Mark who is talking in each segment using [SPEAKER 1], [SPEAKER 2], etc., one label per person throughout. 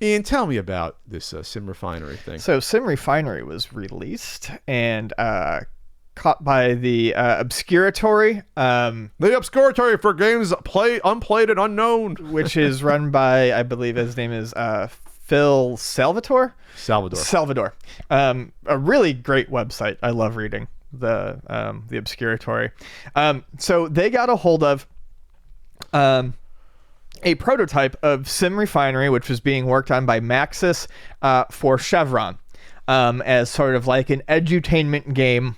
[SPEAKER 1] Ian, tell me about this SimRefinery thing.
[SPEAKER 2] So SimRefinery was released and caught by the Obscuratory,
[SPEAKER 1] The Obscuratory for games unplayed and unknown.
[SPEAKER 2] which is run by, I believe his name is Phil Salvatore.
[SPEAKER 1] Salvador.
[SPEAKER 2] A really great website. I love reading the Obscuratory. So they got a hold of a prototype of SimRefinery, which was being worked on by Maxis for Chevron, as sort of like an edutainment game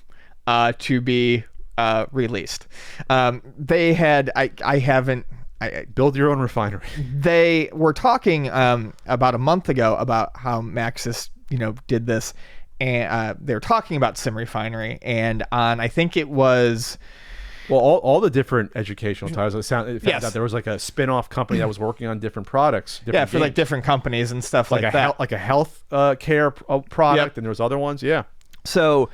[SPEAKER 2] to be released. They had,
[SPEAKER 1] Build your own refinery.
[SPEAKER 2] they were talking about a month ago about how Maxis, did this, and they were talking about SimRefinery, and on, I think it was,
[SPEAKER 1] Well, all the different educational titles. It found
[SPEAKER 2] Yes.
[SPEAKER 1] that there was like a spin-off company that was working on different products.
[SPEAKER 2] for like
[SPEAKER 1] games.
[SPEAKER 2] different companies and stuff like that.
[SPEAKER 1] Like a health care product,
[SPEAKER 2] Yep.
[SPEAKER 1] and there was other ones. Yeah.
[SPEAKER 2] So,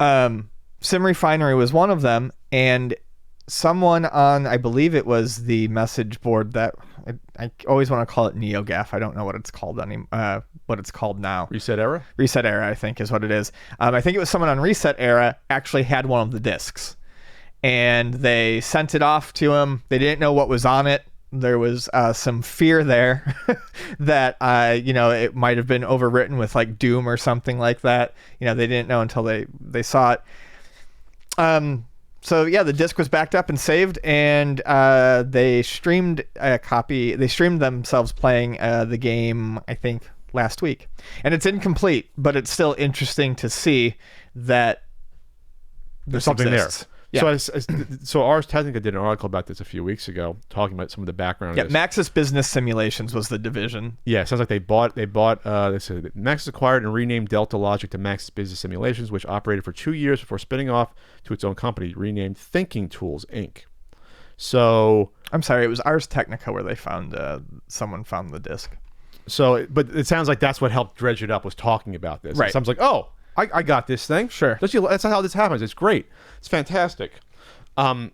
[SPEAKER 2] SimRefinery was one of them, and someone on, I believe it was the message board that I always want to call it NeoGAF. I don't know what it's called what it's called now.
[SPEAKER 1] Reset Era.
[SPEAKER 2] Reset Era, I think, is what it is. I think it was someone on Reset Era actually had one of the discs, and they sent it off to him. They didn't know what was on it. There was some fear there that it might have been overwritten with like Doom or something like that. They didn't know until they saw it. So yeah, the disc was backed up and saved, and they streamed a copy. They streamed themselves playing the game, I think, last week, and it's incomplete, but it's still interesting to see that
[SPEAKER 1] There's something
[SPEAKER 2] exists.
[SPEAKER 1] there.
[SPEAKER 2] Yeah.
[SPEAKER 1] So Ars Technica did an article about this a few weeks ago, talking about some of the background.
[SPEAKER 2] Yeah,
[SPEAKER 1] of this.
[SPEAKER 2] Maxis Business Simulations was the division.
[SPEAKER 1] Yeah, it sounds like they bought. They said that Maxis acquired and renamed Delta Logic to Maxis Business Simulations, which operated for 2 years before spinning off to its own company, renamed Thinking Tools Inc. So
[SPEAKER 2] I'm sorry, it was Ars Technica where they found someone found the disc.
[SPEAKER 1] but it sounds like that's what helped dredge it up, was talking about this.
[SPEAKER 2] Right.
[SPEAKER 1] So I was like, oh, I got this thing.
[SPEAKER 2] Sure.
[SPEAKER 1] That's how this happens. It's great. It's fantastic. I'm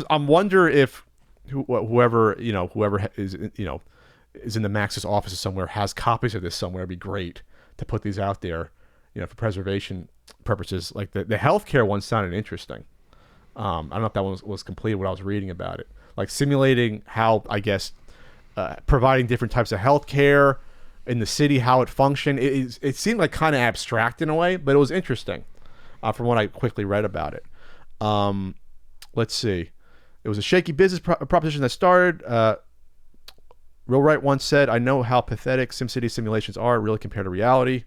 [SPEAKER 1] wonder if whoever is is in the Maxis offices somewhere has copies of this somewhere. It'd be great to put these out there, for preservation purposes. Like the healthcare one sounded interesting. I don't know if that one was completed when I was reading about it. Like simulating how, I guess, providing different types of healthcare in the city, how it functioned. It seemed like kind of abstract in a way, but it was interesting from what I quickly read about it. Let's see. It was a shaky business proposition that started. Real Right once said, "I know how pathetic SimCity simulations are, really compared to reality."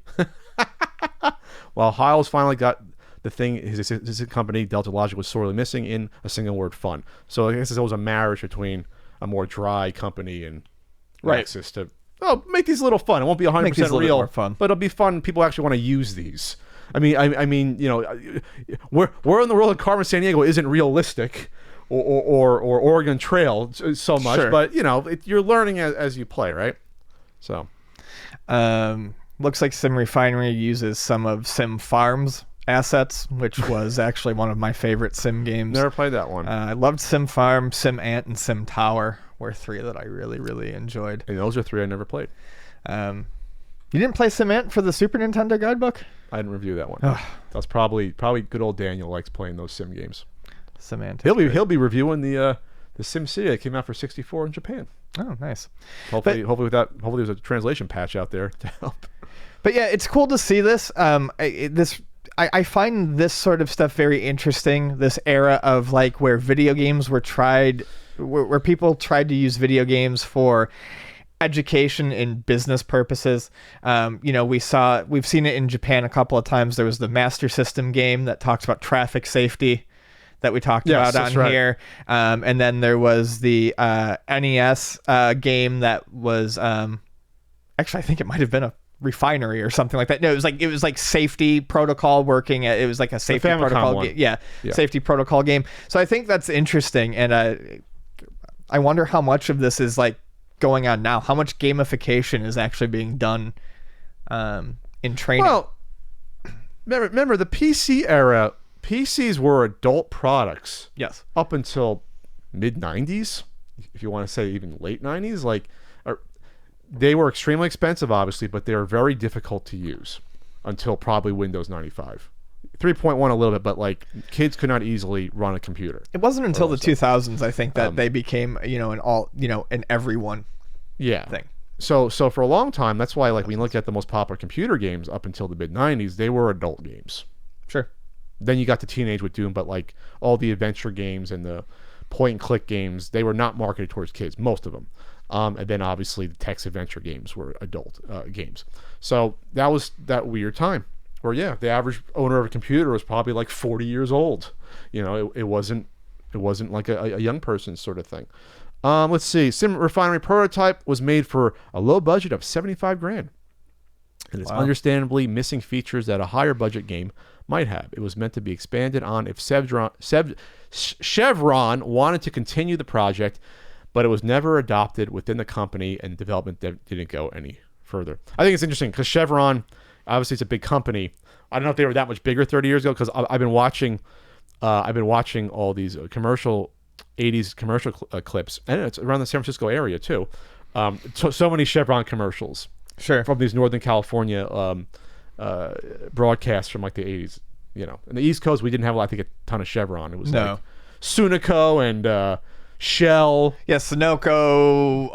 [SPEAKER 1] While Hiles finally got the thing his company, Delta Logic, was sorely missing in a single word: fun. So I guess there was a marriage between a more dry company and Maxis to make these a little fun. It won't be 100% real,
[SPEAKER 2] more fun.
[SPEAKER 1] but it'll be fun. People actually want to use these. I mean, we're in the world of Carmen Sandiego isn't realistic, or Oregon Trail so much,
[SPEAKER 2] Sure.
[SPEAKER 1] but you're learning as you play, right? So,
[SPEAKER 2] Looks like SimRefinery uses some of Sim Farm's assets, which was actually one of my favorite Sim games.
[SPEAKER 1] never played that one.
[SPEAKER 2] I loved Sim Farm, Sim Ant, and Sim Tower were three that I really, really enjoyed.
[SPEAKER 1] And those are three I never played.
[SPEAKER 2] You didn't play Sim Ant for the Super Nintendo guidebook?
[SPEAKER 1] I didn't review that one.
[SPEAKER 2] Ugh.
[SPEAKER 1] That's probably good old Daniel likes playing those sim games.
[SPEAKER 2] Sim Ant.
[SPEAKER 1] He'll be reviewing the Sim City that came out for 64 in Japan.
[SPEAKER 2] Oh, nice.
[SPEAKER 1] Hopefully there's a translation patch out there to help.
[SPEAKER 2] But yeah, it's cool to see this. I find this sort of stuff very interesting. This era of like where video games were tried, where people tried to use video games for education and business purposes. We've seen it in Japan a couple of times. There was the Master System game that talks about traffic safety that we talked about on here. And then there was the NES game that was actually, I think it might have been a refinery or something like that. No, it was like safety protocol working. It was like a safety protocol game. Yeah, safety protocol game. So I think that's interesting, and I wonder how much of this is like going on now. How much gamification is actually being done in training?
[SPEAKER 1] Well, remember the PC era. PCs were adult products.
[SPEAKER 2] Yes.
[SPEAKER 1] Up until mid 90s, if you want to say even late 90s, they were extremely expensive, obviously, but they were very difficult to use until probably Windows 95. 3.1 a little bit, but like kids could not easily run a computer.
[SPEAKER 2] It wasn't until the
[SPEAKER 1] stuff.
[SPEAKER 2] 2000s, I think, that they became, an everyone
[SPEAKER 1] Yeah.
[SPEAKER 2] thing.
[SPEAKER 1] So for a long time, that's why like when you look at the most popular computer games up until the mid 90s, they were adult games.
[SPEAKER 2] Sure.
[SPEAKER 1] Then you got to teenage with Doom, but like all the adventure games and the point and click games, they were not marketed towards kids, most of them. And then obviously the text adventure games were adult games. So that was that weird time where, yeah, the average owner of a computer was probably like 40 years old. You know, it wasn't like a young person sort of thing. Let's see. SimRefinery prototype was made for a low budget of 75 grand. And it's understandably missing features that a higher budget game might have. It was meant to be expanded on if Chevron wanted to continue the project, but it was never adopted within the company, and development didn't go any further. I think it's interesting because Chevron, obviously, it's a big company. I don't know if they were that much bigger 30 years ago because I've been watching all these commercial 80s commercial clips, and it's around the San Francisco area too. So many Chevron commercials.
[SPEAKER 2] Sure.
[SPEAKER 1] From these Northern California broadcasts from like the 80s. You know, in the East Coast, we didn't have, I think, a ton of Chevron. It was like Sunoco and Shell.
[SPEAKER 2] Yeah, Sunoco.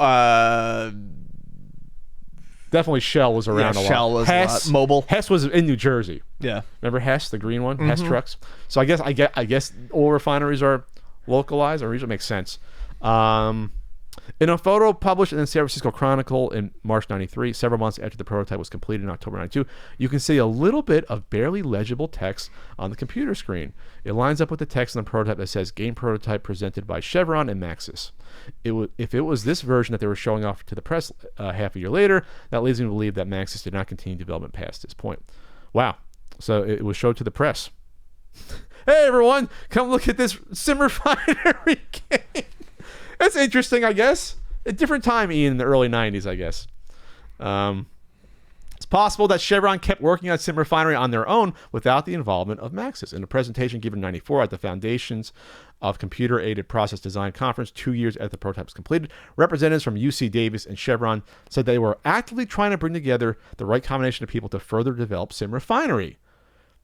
[SPEAKER 1] Definitely Shell was around a lot.
[SPEAKER 2] Shell was
[SPEAKER 1] Hess,
[SPEAKER 2] a lot. Mobile.
[SPEAKER 1] Hess was in New Jersey.
[SPEAKER 2] Yeah.
[SPEAKER 1] Remember Hess, the green one? Hess trucks. So I guess all refineries are localized, or regional. Makes sense. In a photo published in the San Francisco Chronicle in March 93, several months after the prototype was completed in October 92, you can see a little bit of barely legible text on the computer screen. It lines up with the text on the prototype that says game prototype presented by Chevron and Maxis. If it was this version that they were showing off to the press half a year later, that leads me to believe that Maxis did not continue development past this point. Wow. So it was showed to the press. Hey everyone, come look at this SimRefinery game. That's interesting, I guess. A different time, Ian, in the early 90s, I guess. It's possible that Chevron kept working on SimRefinery on their own without the involvement of Maxis. In a presentation given in 94 at the Foundations of Computer-Aided Process Design Conference 2 years after the prototype was completed, representatives from UC Davis and Chevron said they were actively trying to bring together the right combination of people to further develop SimRefinery.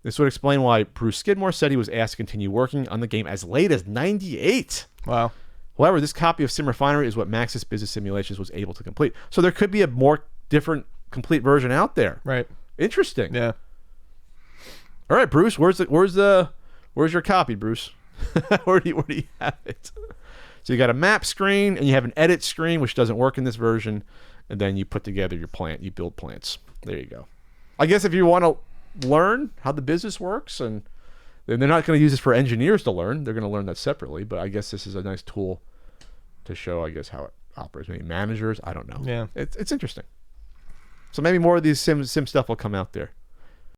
[SPEAKER 1] This would explain why Bruce Skidmore said he was asked to continue working on the game as late as 98.
[SPEAKER 2] Wow.
[SPEAKER 1] However, this copy of SimRefinery is what Maxis Business Simulations was able to complete. So there could be a more different, complete version out there.
[SPEAKER 2] Right.
[SPEAKER 1] Interesting.
[SPEAKER 2] Yeah.
[SPEAKER 1] All right, Bruce. Where's your copy, Bruce? where do you have it? So you got a map screen and you have an edit screen, which doesn't work in this version, and then you put together your plant. You build plants. There you go. I guess if you want to learn how the business works, and they're not going to use this for engineers to learn. They're going to learn that separately. But I guess this is a nice tool to show, I guess, how it operates. Maybe managers. I don't know.
[SPEAKER 2] Yeah.
[SPEAKER 1] It's interesting. So maybe more of these sim stuff will come out there.